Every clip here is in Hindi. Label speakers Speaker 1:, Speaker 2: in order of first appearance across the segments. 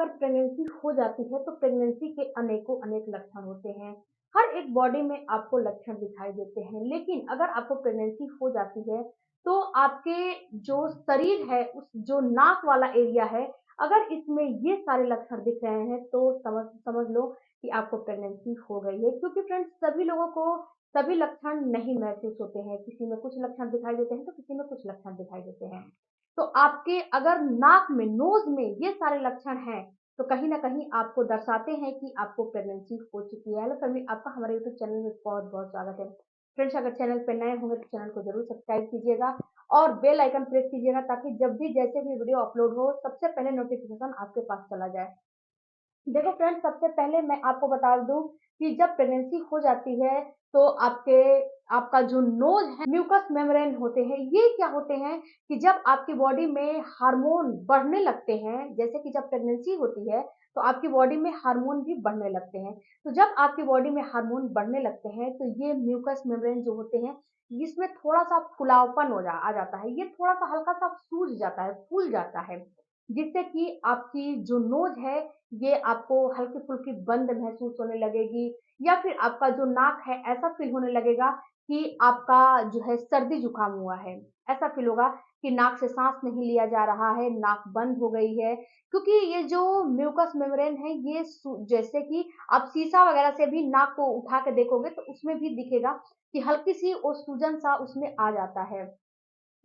Speaker 1: अगर प्रेगनेंसी हो जाती है तो प्रेगनेंसी के अनेकों अनेक लक्षण होते हैं। हर एक बॉडी में आपको लक्षण दिखाई देते हैं, लेकिन अगर आपको प्रेगनेंसी हो जाती है तो आपके जो शरीर है, उस जो नाक वाला एरिया है, अगर इसमें ये सारे लक्षण दिख रहे हैं तो समझ समझ लो कि आपको प्रेगनेंसी हो गई है। क्योंकि फ्रेंड्स, सभी लोगों को सभी लक्षण नहीं महसूस होते हैं। किसी में कुछ लक्षण दिखाई देते हैं तो किसी में कुछ लक्षण दिखाई देते हैं। तो आपके अगर नाक में, नोज़ में ये सारे लक्षण हैं, तो कहीं न कहीं आपको दर्शाते हैं कि आपको प्रेगनेंसी हो चुकी है। हेलो फैमिली, आपका हमारे यूट्यूब चैनल में बहुत-बहुत स्वागत है। फ्रेंड्स, अगर चैनल पे नए होंगे तो चैनल को ज़रूर सब्सक्राइब कीजिएगा और बेल आइकन प्रेस कीजिएगा, ताकि जब भी जैसे भी वीडियो अपलोड हो, सबसे पहले नोटिफ़िकेशन आपके पास चला जाए। देखो फ्रेंड्स, सबसे पहले मैं आपको बता दूँ कि जब प्रेगनेंसी हो जाती है तो आपका जो नोज़ है, म्यूकस मेम्ब्रेन होते हैं। ये क्या होते हैं कि जब आपकी बॉडी में हार्मोन बढ़ने लगते हैं, जैसे कि जब प्रेगनेंसी होती है तो आपकी बॉडी में हार्मोन भी बढ़ने लगते हैं। तो जब आपकी बॉडी में हार्मोन बढ़ने लगते हैं तो ये म्यूकस मेम्ब्रेन जो होते हैं, इसमें थोड़ा-सा फुलावपन आ जाता है। ये थोड़ा-सा हल्का-सा सूज जाता है, फूल जाता है, जिससे कि आपकी जो नोज़ है, ये आपको हल्की-फुल्की बंद महसूस होने लगेगी, या फिर आपका जो नाक है, ऐसा फ़ील होने लगेगा कि आपका जो है सर्दी-जुकाम हुआ है। ऐसा फ़ील होगा कि नाक से साँस नहीं लिया जा रहा है, नाक बंद हो गई है। क्योंकि ये जो म्यूकस मेम्ब्रेन है, ये जैसे कि आप शीशा वगैरह से भी नाक को उठा के देखोगे तो उसमें भी दिखेगा कि हल्की-सी वो सूजन-सा उसमें आ जाता है।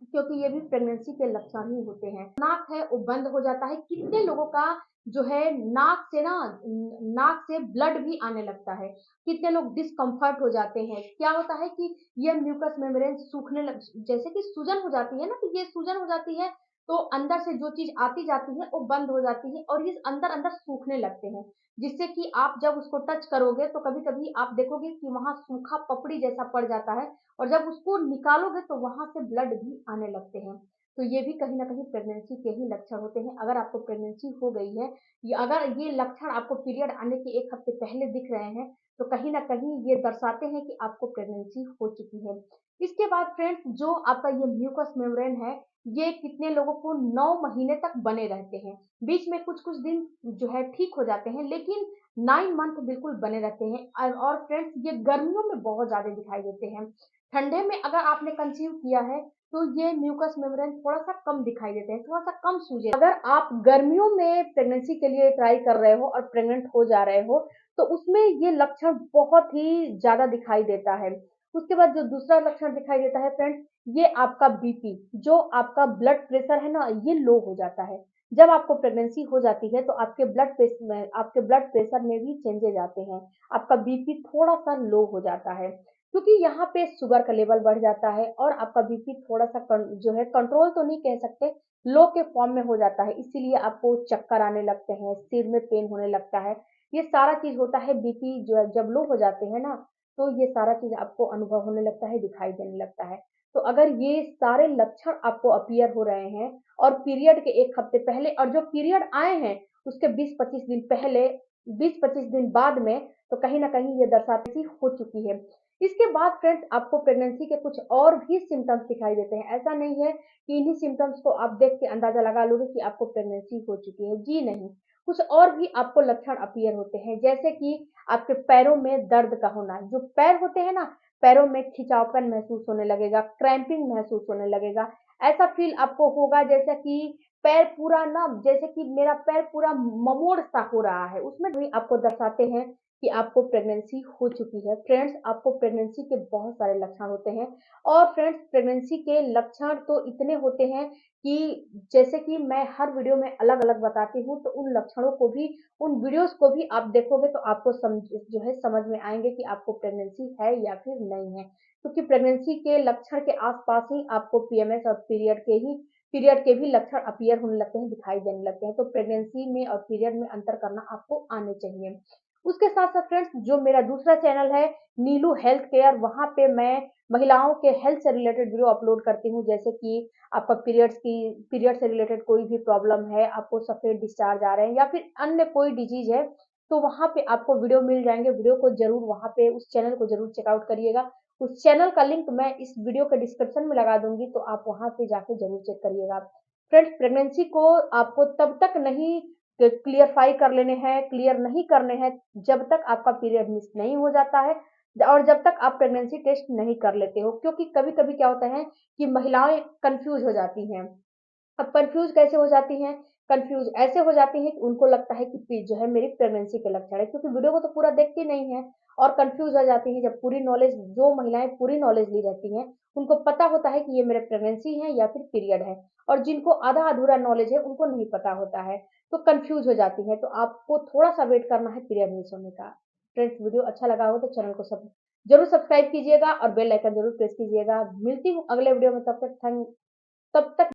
Speaker 1: क्योंकि ये भी प्रेगनेंसी के लक्षण ही होते हैं। नाक है वो बंद हो जाता है। कितने लोगों का जो है नाक से ना नाक से ब्लड भी आने लगता है। कितने लोग डिस्कम्फर्ट हो जाते हैं। क्या होता है कि ये म्यूकस मेम्ब्रेन सूखने लग, जैसे कि सूजन हो जाती है ना, तो ये सूजन हो जाती है तो अंदर से जो चीज़ आती जाती है वो बंद हो जाती है और ये अंदर-अंदर सूखने लगते हैं। जिससे कि आप जब उसको टच करोगे तो कभी-कभी आप देखोगे कि वहाँ सूखा पपड़ी जैसा पड़ जाता है और जब उसको निकालोगे तो वहाँ से ब्लड भी आने लगते हैं। तो ये भी कहीं न कहीं प्रेगनेंसी के ही लक्षण होते हैं। अगर आपको प्रेगनेंसी हो गई है, या अगर ये लक्षण आपको पीरियड आने के 1 हफ्ते पहले दिख रहे हैं, तो कहीं न कहीं ये दर्शाते हैं कि आपको प्रेगनेंसी हो चुकी है। इसके बाद फ्रेंड्स, जो आपका ये म्यूकस मेम्ब्रेन है, ये कितने लोगों को 9 महीने तक बने रहते हैं। बीच में कुछ-कुछ दिन जो है ठीक हो जाते हैं, लेकिन 9 मंथ बिल्कुल बने रहते हैं। और फ्रेंड्स, ये गर्मियों में बहुत ज़्यादा दिखाई देते हैं। ठंडे में अगर आपने कंसीव किया है तो ये म्यूकस मेम्ब्रेन थोड़ा-सा कम दिखाई देते हैं, थोड़ा-सा कम सूजे। अगर आप गर्मियों में प्रेगनेंसी के लिए ट्राई कर रहे हो और प्रेग्नेंट हो जा रहे हो, तो उसमें ये लक्षण बहुत ही ज़्यादा दिखाई देता है। उसके बाद जो दूसरा लक्षण दिखाई देता है फ्रेंड्स, ये आपका बीपी, जो आपका ब्लड प्रेशर है ना, ये लो हो जाता है। जब आपको प्रेगनेंसी हो जाती है तो आपके ब्लड प्रेशर में भी चेंजेज़ आते हैं। आपका बीपी थोड़ा-सा लो हो जाता है। क्योंकि यहाँ पे शुगर का लेवल बढ़ जाता है और आपका बीपी थोड़ा-सा जो है कंट्रोल तो नहीं कह सकते, लो के फॉर्म में हो जाता है, इसीलिए आपको चक्कर आने लगते हैं, सिर में पेन होने लगता है। ये सारा चीज़ होता है, बीपी जो है जब लो हो जाते हैं ना, तो ये सारा चीज़ आपको अनुभव होने लगता है, दिखाई देने लगता है। तो अगर ये सारे लक्षण आपको अपीयर हो रहे हैं और पीरियड के 1 हफ्ते पहले और जो पीरियड आए हैं, उसके 20-25 दिन पहले, 20-25 दिन बाद में, तो कहीं न कहीं ये दर्शाती हो चुकी है। इसके बाद फ्रेंड्स, आपको प्रेगनेंसी के कुछ और भी सिम्पटम्स दिखाई देते हैं। ऐसा नहीं है कि इन्हीं सिम्पटम्स को आप देख के अंदाज़ा लगा लोगे कि आपको प्रेगनेंसी हो चुकी है। जी नहीं, कुछ और भी आपको लक्षण अपीयर होते हैं, जैसे कि आपके पैरों में दर्द का होना। जो पैर होते हैं ना, पैरों में खिंचावपन महसूस होने लगेगा, क्रैम्पिंग महसूस होने लगेगा। ऐसा फ़ील आपको होगा जैसे कि पैर पूरा ना, जैसे कि मेरा पैर पूरा ममोड़-सा हो रहा है। उसमें भी आपको दर्शाते हैं कि आपको प्रेगनेंसी हो चुकी है। फ्रेंड्स, आपको प्रेगनेंसी के बहुत सारे लक्षण होते हैं और फ्रेंड्स, प्रेगनेंसी के लक्षण तो इतने होते हैं कि जैसे कि मैं हर वीडियो में अलग-अलग बताती हूँ, तो उन लक्षणों को भी, उन वीडियोज़ को भी आप देखोगे तो आपको जो है समझ में आएँगे कि आपको प्रेगनेंसी है या फिर नहीं है। क्योंकि प्रेगनेंसी के लक्षण के आस-पास ही आपको पीएमएस और पीरियड के भी लक्षण अपीयर होने लगते हैं, दिखाई देने लगते हैं। तो प्रेगनेंसी में और पीरियड में अंतर करना आपको आने चाहिए। उसके साथ-साथ फ्रेंड्स, जो मेरा दूसरा चैनल है नीलू हेल्थ केयर, वहाँ पे मैं महिलाओं के हेल्थ से रिलेटेड वीडियो अपलोड करती हूँ। जैसे कि आपका पीरियड से रिलेटेड कोई भी प्रॉब्लम है, आपको सफ़ेद डिस्चार्ज आ रहे हैं या फिर अन्य कोई डिज़ीज़ है, तो वहाँ पे आपको वीडियो मिल जाएँगे। वीडियो को ज़रूर वहाँ पे, उस चैनल को ज़रूर चेकआउट करिएगा। उस चैनल का लिंक मैं इस वीडियो के डिस्क्रिप्शन में लगा दूँगी, तो आप वहाँ पे जाके ज़रूर चेक करिएगा। फ्रेंड्स, प्रेगनेंसी को आपको तब तक नहीं क्लियरफाई कर लेने हैं, क्लियर नहीं करने हैं, जब तक आपका पीरियड मिस नहीं हो जाता है और जब तक आप प्रेगनेंसी टेस्ट नहीं कर लेते हो, क्योंकि कभी-कभी क्या होता है कि महिलाएँ कन्फ्यूज़ हो जाती हैं। अब कन्फ्यूज़ कैसे हो जाती हैं? कन्फ्यूज़ ऐसे हो जाती हैं कि उनको लगता है कि जो है मेरी प्रेगनेंसी के लक्षण है, क्योंकि वीडियो को तो पूरा देखती नहीं हैं और कन्फ्यूज़ हो जाती हैं। जब पूरी नॉलेज जो महिलाएँ पूरी नॉलेज ली रहती हैं, उनको पता होता है कि ये मेरे प्रेगनेंसी है या फिर पीरियड है, और जिनको आधा-अधूरा नॉलेज है उनको नहीं पता होता है, तो कन्फ्यूज़ हो जाती हैं। तो आपको थोड़ा-सा वेट करना है पीरियड मिस होने का। फ्रेंड्स, वीडियो अच्छा लगा हो तो चैनल को ज़रूर सब्सक्राइब कीजिएगा और बेल आइकन ज़रूर प्रेस कीजिएगा। मिलती हूँ अगले वीडियो में, तब तक